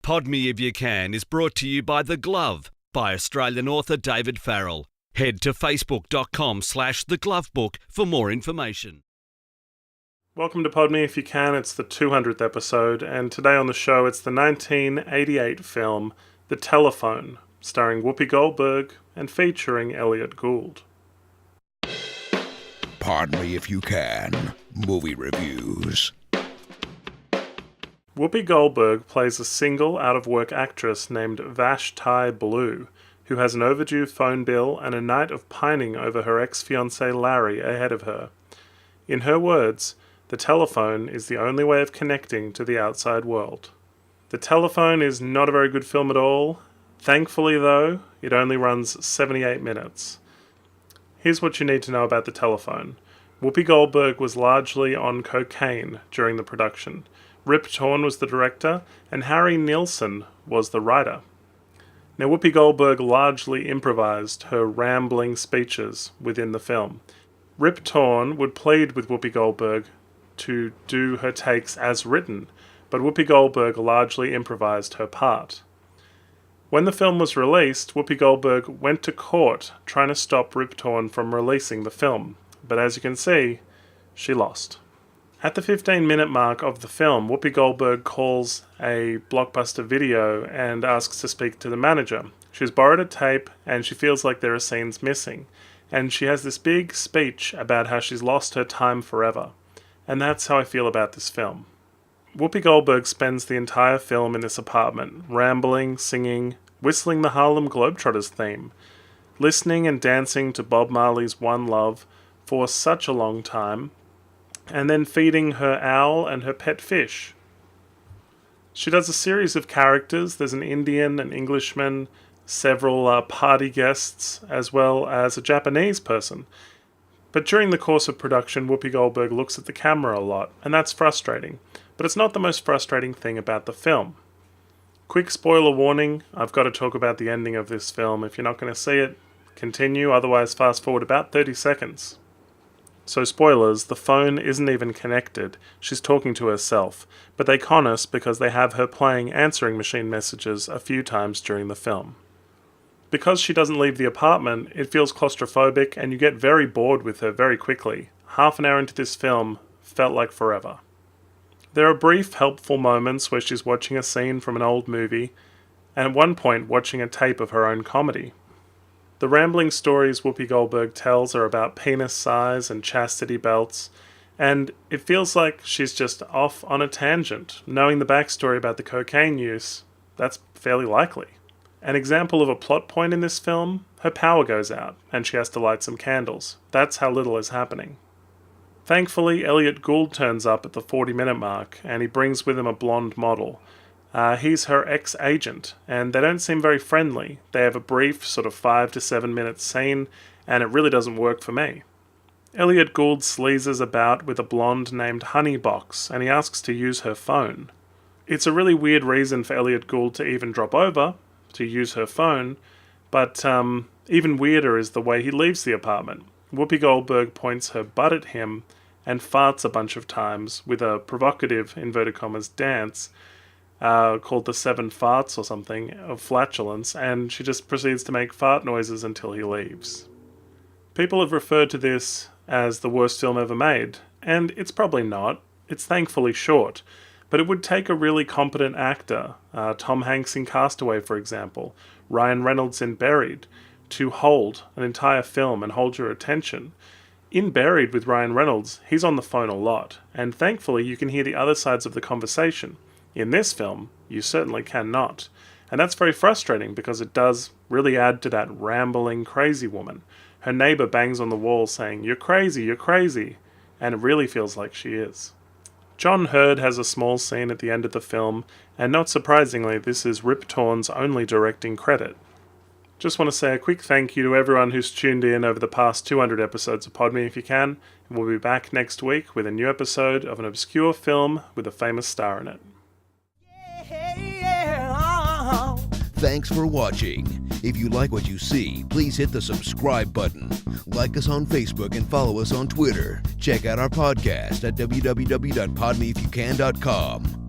Pod Me If You Can is brought to you by The Glove by Australian author David Farrell. Head to facebook.com/theglovebook for more information. Welcome to Pod Me If You Can. It's the 200th episode, and today on the show it's the 1988 film The Telephone, starring Whoopi Goldberg and featuring Elliot Gould. Pod Me If You Can. Movie reviews. Whoopi Goldberg plays a single, out-of-work actress named Vashti Blue, who has an overdue phone bill and a night of pining over her ex-fiancé Larry ahead of her. In her words, the telephone is the only way of connecting to the outside world. The Telephone is not a very good film at all. Thankfully, though, it only runs 78 minutes. Here's what you need to know about The Telephone. Whoopi Goldberg was largely on cocaine during the production. Rip Torn was the director, and Harry Nilsson was the writer. Now, Whoopi Goldberg largely improvised her rambling speeches within the film. Rip Torn would plead with Whoopi Goldberg to do her takes as written, but Whoopi Goldberg largely improvised her part. When the film was released, Whoopi Goldberg went to court trying to stop Rip Torn from releasing the film, but as you can see, she lost. At the 15-minute mark of the film, Whoopi Goldberg calls a Blockbuster Video and asks to speak to the manager. She's borrowed a tape and she feels like there are scenes missing. And she has this big speech about how she's lost her time forever. And that's how I feel about this film. Whoopi Goldberg spends the entire film in this apartment, rambling, singing, whistling the Harlem Globetrotters theme, listening and dancing to Bob Marley's One Love for such a long time, and then feeding her owl and her pet fish. She does a series of characters. There's an Indian, an Englishman, several party guests, as well as a Japanese person. But during the course of production, Whoopi Goldberg looks at the camera a lot, and that's frustrating. But it's not the most frustrating thing about the film. Quick spoiler warning, I've got to talk about the ending of this film. If you're not going to see it, continue, otherwise fast forward about 30 seconds. So spoilers, the phone isn't even connected. She's talking to herself. But they con us because they have her playing answering machine messages a few times during the film. Because she doesn't leave the apartment, it feels claustrophobic and you get very bored with her very quickly. Half an hour into this film felt like forever. There are brief, helpful moments where she's watching a scene from an old movie, and at one point watching a tape of her own comedy. The rambling stories Whoopi Goldberg tells are about penis size and chastity belts, and it feels like she's just off on a tangent. Knowing the backstory about the cocaine use, that's fairly likely. An example of a plot point in this film, her power goes out, and she has to light some candles. That's how little is happening. Thankfully, Elliot Gould turns up at the 40-minute mark, and he brings with him a blonde model. He's her ex-agent, and they don't seem very friendly. They have a brief, sort of 5 to 7 minute scene, and it really doesn't work for me. Elliot Gould sleazes about with a blonde named Honeybox, and he asks to use her phone. It's a really weird reason for Elliot Gould to even drop over, to use her phone, but even weirder is the way he leaves the apartment. Whoopi Goldberg points her butt at him and farts a bunch of times with a provocative, inverted commas, dance, called the 7 farts or something, of flatulence, and she just proceeds to make fart noises until he leaves. People have referred to this as the worst film ever made, and it's probably not. It's thankfully short, but it would take a really competent actor, Tom Hanks in Castaway for example, Ryan Reynolds in Buried, to hold an entire film and hold your attention. In Buried with Ryan Reynolds, he's on the phone a lot, and thankfully you can hear the other sides of the conversation. In this film, you certainly cannot. And that's very frustrating because it does really add to that rambling crazy woman. Her neighbour bangs on the wall saying, "You're crazy, you're crazy," and it really feels like she is. John Hurd has a small scene at the end of the film, and not surprisingly, this is Rip Torn's only directing credit. Just want to say a quick thank you to everyone who's tuned in over the past 200 episodes of Pod Me If You Can, and we'll be back next week with a new episode of an obscure film with a famous star in it. Thanks for watching. If you like what you see, please hit the subscribe button. Like us on Facebook and follow us on Twitter. Check out our podcast at www.podmeifyoucan.com.